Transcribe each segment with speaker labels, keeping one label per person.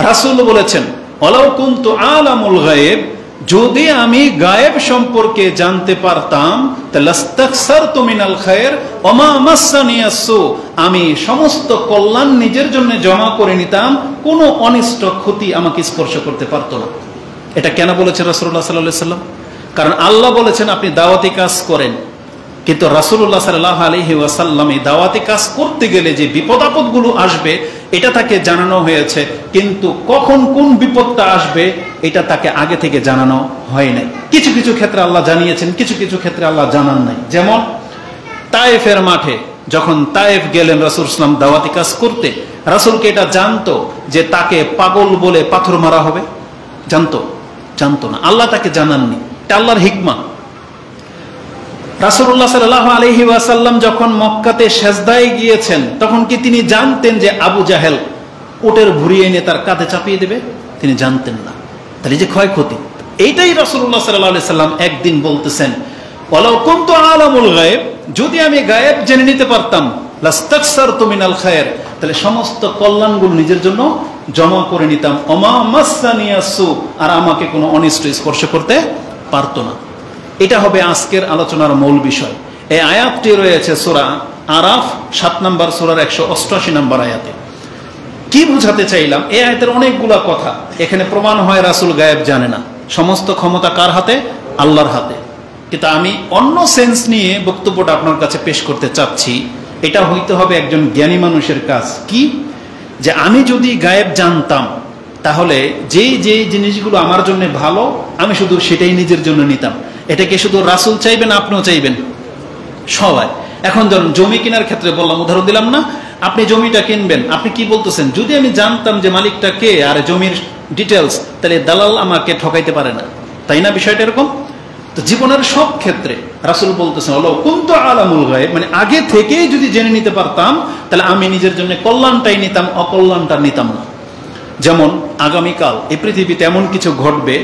Speaker 1: রাসূল বলেছেন ওয়ালাউ কুনতু আলামুল গায়ব, যদি আমি গায়েব সম্পর্কে জানতে পারতাম লাস্তাকসারতু মিনাল খায়র ওয়া মা মাসসানি আসসু, আমি সমস্ত কল্যাণ নিজের জন্য জমা করে নিতাম, কোনো অনিষ্ট ক্ষতি আমাকে স্পর্শ করতে পারতো না। এটা কেন বলেছেন রাসূলুল্লাহ সাল্লাল্লাহু আলাইহি ওয়াসাল্লাম? কারণ আল্লাহ বলেছেন আপনি দাওয়াতি কাজ করেন, কিন্তু রাসূলুল্লাহ সাল্লাল্লাহু আলাইহি ওয়াসাল্লাম এই দাওয়াতি কাজ করতে গেলে যে বিপদ আপদগুলো আসবে এটা তাকে জানানো হয়েছে, কিন্তু কখন কোন বিপদটা আসবে এটা তাকে আগে থেকে জানানো হয় নাই। কিছু কিছু ক্ষেত্রে আল্লাহ জানিয়েছেন, কিছু কিছু ক্ষেত্রে আল্লাহ জানান নাই। যেমন তায়েফের মাঠে যখন তায়েফ গেলেন রাসূল সাল্লাল্লাহু আলাইহি ওয়াসাল্লাম দাওয়াতি কাজ করতে, রাসূলকে এটা জানতো যে তাকে পাগল বলে পাথর মারা হবে? জানতো না, আল্লাহ তাকে জানাননি। এটা আল্লাহর হিকমা। রাসূলুল্লাহ সাল্লাল্লাহু আলাইহি ওয়াসাল্লাম যখন মক্কাতে সেজদায় গিয়েছেন তখন কি তিনি জানতেন যে আবু জাহেল উটের ভুঁড়ি এনে তার কাঁধে চাপিয়ে দেবে? তিনি জানতেন না। তাহলে যে ক্ষয়ক্ষতি, এইটাই রাসূলুল্লাহ সাল্লাল্লাহু আলাইহি ওয়াসাল্লাম একদিন বলতেছেন ওয়ালাউ কুনতু আলামুল গায়ব, যদি আমি গায়েব জেনে নিতে পারতাম লাস্তাকসারতু মিনাল খায়র, তাহলে সমস্ত কল্যাণগুলো নিজের জন্য জমা করে নিতাম, ওয়া মা মাসসানি আসসু, আর আমাকে কোনো অনিষ্ট স্পর্শ করতে পারতো না। এটা হবে আজকের আলোচনার মূল বিষয়। এই আয়াতটি রয়েছে সূরা আরাফ 7 নম্বর সূরার 188 নম্বর আয়াতে। কি বুঝাতে চাইলাম? এই আয়াতের অনেকগুলা কথা এখানে প্রমাণ হয় রাসূল গায়েব জানে না, সমস্ত ক্ষমতা কার হাতে? আল্লাহর হাতে। কিন্তু আমি অন্য সেন্স নিয়ে বক্তব্যটা আপনার কাছে পেশ করতে চাচ্ছি। এটা হইতে হবে একজন জ্ঞানী মানুষের কাজ। কি যে আমি যদি গায়েব জানতাম তাহলে যেই যেই জিনিসগুলো আমার জন্য ভালো আমি শুধু সেটাই নিজের জন্য নিতাম। এটাকে শুধু রাসূল চাইবেন, আপনিও চাইবেন, সবাই। এখন ধরুন জমি কেনার ক্ষেত্রে বললাম, উদাহরণ দিলাম না, আপনি জমিটা কিনবেন, আপনি কি বলতেছেন? যদি আমি জানতাম যে মালিকটা কে আর জমির ডিটেলস, তাহলে দালাল আমাকে ঠকাইতে পারে না, তাই না? বিষয়টা এরকম। তো জীবনের সব ক্ষেত্রে রাসূল বলতেছেন ওয়ালাউ কুনতু আলামুল গায়ব, মানে আগে থেকেই যদি জেনে নিতে পারতাম তাহলে আমি নিজের জন্য কল্যাণটাই নিতাম, অকল্যাণটা নিতাম না। যেমন আগামীকাল এই পৃথিবীতে এমন কিছু ঘটবে,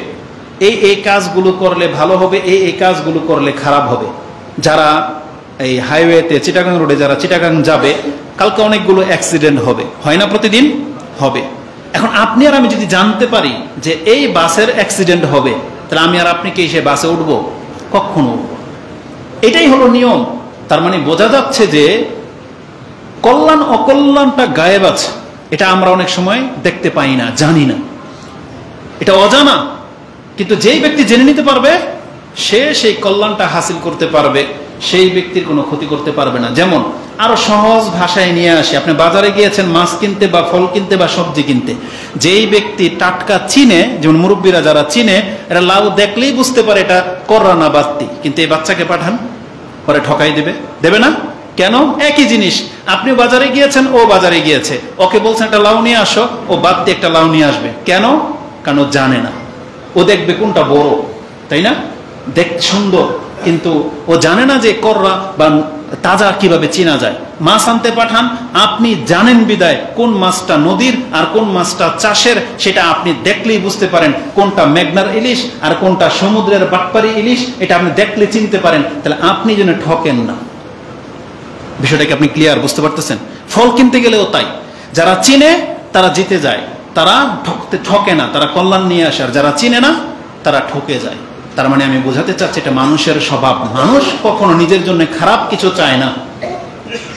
Speaker 1: এই কাজগুলো করলে ভালো হবে, এই কাজগুলো করলে খারাপ হবে। যারা এই হাইওয়েতে চিটাগাং রোডে যারা চিটাগাং যাবে, কালকে অনেকগুলো অ্যাক্সিডেন্ট হবে, হয় না? প্রতিদিন হবে। এখন আপনি আর আমি যদি জানতে পারি যে এই বাসের অ্যাক্সিডেন্ট হবে, তাহলে আমি আর আপনি কি সে বাসে উঠবো? কখনো উঠবো। এটাই হলো নিয়ম। তার মানে বোঝা যাচ্ছে যে কল্যাণ অকল্যাণটা গায়েব আছে, এটা আমরা অনেক সময় দেখতে পাই না, জানি না, এটা অজানা। কিন্তু যেই ব্যক্তি জেনে নিতে পারবে সে সেই কল্যাণটা হাসিল করতে পারবে, সেই ব্যক্তির কোনো ক্ষতি করতে পারবে না। যেমন আরো সহজ ভাষায় নিয়ে আসি, আপনি বাজারে গিয়েছেন মাছ কিনতে বা ফল কিনতে বা সবজি কিনতে, যেই ব্যক্তি টাটকা চিনে, যেমন মুরব্বীরা যারা চিনে, এটা লাউ দেখলেই বুঝতে পারে এটা কররা না বাত্তি, কিন্তু এই বাচ্চাকে পাঠান, পরে ঠকাই দেবে না? কেন? একই জিনিস। আপনি বাজারে গিয়েছেন, ও বাজারে গিয়েছে, ওকে বলছেন একটা লাউ নিয়ে আসো, ও বাত্তি একটা লাউ নিয়ে আসবে। কেন? কারণ ও জানে না। ও দেখবে কোনটা বড়, তাই না? সুন্দর, কিন্তু ও জানে না যে কররা বা তাজা কিভাবে চেনা যায়। মাছ আনতে পাঠান, আপনি জানেন বিদায় কোন মাছটা নদীর আর কোন মাছটা চাষের, সেটা আপনি দেখলেই বুঝতে পারেন কোনটা মেঘনার ইলিশ আর কোনটা সমুদ্রের বাটপারি ইলিশ, এটা আপনি দেখলে চিনতে পারেন। তাহলে আপনি যেন ঠকেন না। বিষয়টাকে আপনি ক্লিয়ার বুঝতে পারতেছেন? ফল কিনতে গেলেও তাই, যারা চিনে তারা জিতে যায়, তারা ঠকে না, তারা কল্যাণ নিয়ে আসে। আর যারা চিনে না তারা ঠকে যায়। তার মানে আমি বোঝাতে চাচ্ছি এটা মানুষের স্বভাব। মানুষ কখনো নিজের জন্য খারাপ কিছু চায় না,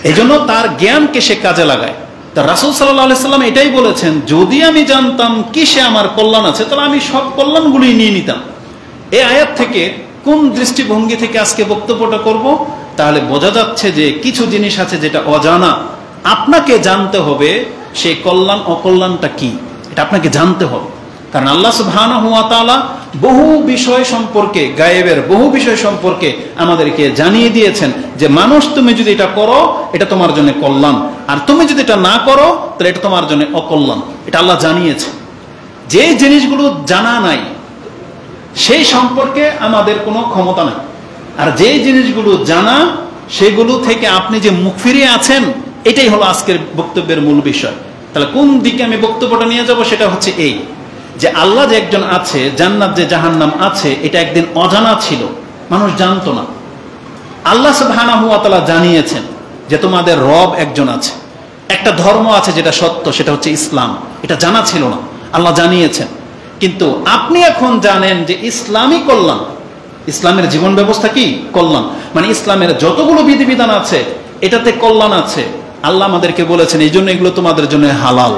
Speaker 1: এই জন্য তার জ্ঞানকে সে কাজে লাগায়। তা রাসূল সাল্লাল্লাহু আলাইহি সাল্লাম এটাই বলেছেন, যদি আমি জানতাম কিসে আমার কল্যাণ আছে তাহলে আমি সব কল্যাণগুলি নিয়ে নিতাম। এই আয়াত থেকে কোন দৃষ্টিভঙ্গি থেকে আজকে বক্তব্যটা করব, তাহলে বোঝা যাচ্ছে যে কিছু জিনিস আছে যেটা অজানা, আপনাকে জানতে হবে সেই কল্যাণ অকল্যাণটা কি, এটা আপনাকে জানতে হবে। কারণ আল্লাহ সুবহানাহু ওয়া তাআলা বহু বিষয় সম্পর্কে, গায়েবের বহু বিষয় সম্পর্কে আমাদেরকে জানিয়ে দিয়েছেন যে মানুষ তুমি যদি এটা করো এটা তোমার জন্য কল্যাণ, আর তুমি যদি এটা না করো তাহলে এটা তোমার জন্য অকল্যাণ। এটা আল্লাহ জানিয়েছে। যে জিনিসগুলো জানা নাই সেই সম্পর্কে আমাদের কোনো ক্ষমতা নাই, আর যে জিনিসগুলো জানা সেগুলো থেকে আপনি যে মুখ ফিরিয়ে আছেন, এটাই হলো আজকের বক্তব্যের মূল বিষয়। তাহলে কোন দিকে আমি বক্তব্যটা নিয়ে যাব সেটা হচ্ছে এই যে আল্লাহ যে একজন আছে, জান্নাত যে জাহান্নাম আছে, এটা একদিন অজানা ছিল, মানুষ জানতো না। আল্লাহ সুবহানাহু ওয়া তাআলা জানিয়েছেন যে তোমাদের রব একজন আছে, একটা ধর্ম আছে যেটা সত্য, সেটা হচ্ছে ইসলাম। এটা জানা ছিল না। আল্লাহ জানিয়েছেন। কিন্তু আপনি এখন জানেন যে ইসলামই কল্যাণ, ইসলামের জীবন ব্যবস্থা কি কল্যাণ, মানে ইসলামের যতগুলো বিধিবিধান আছে এটাতে কল্যাণ আছে। আল্লাহ আমাদেরকে বলেছেন এই জন্য এগুলো তোমাদের জন্য হালাল।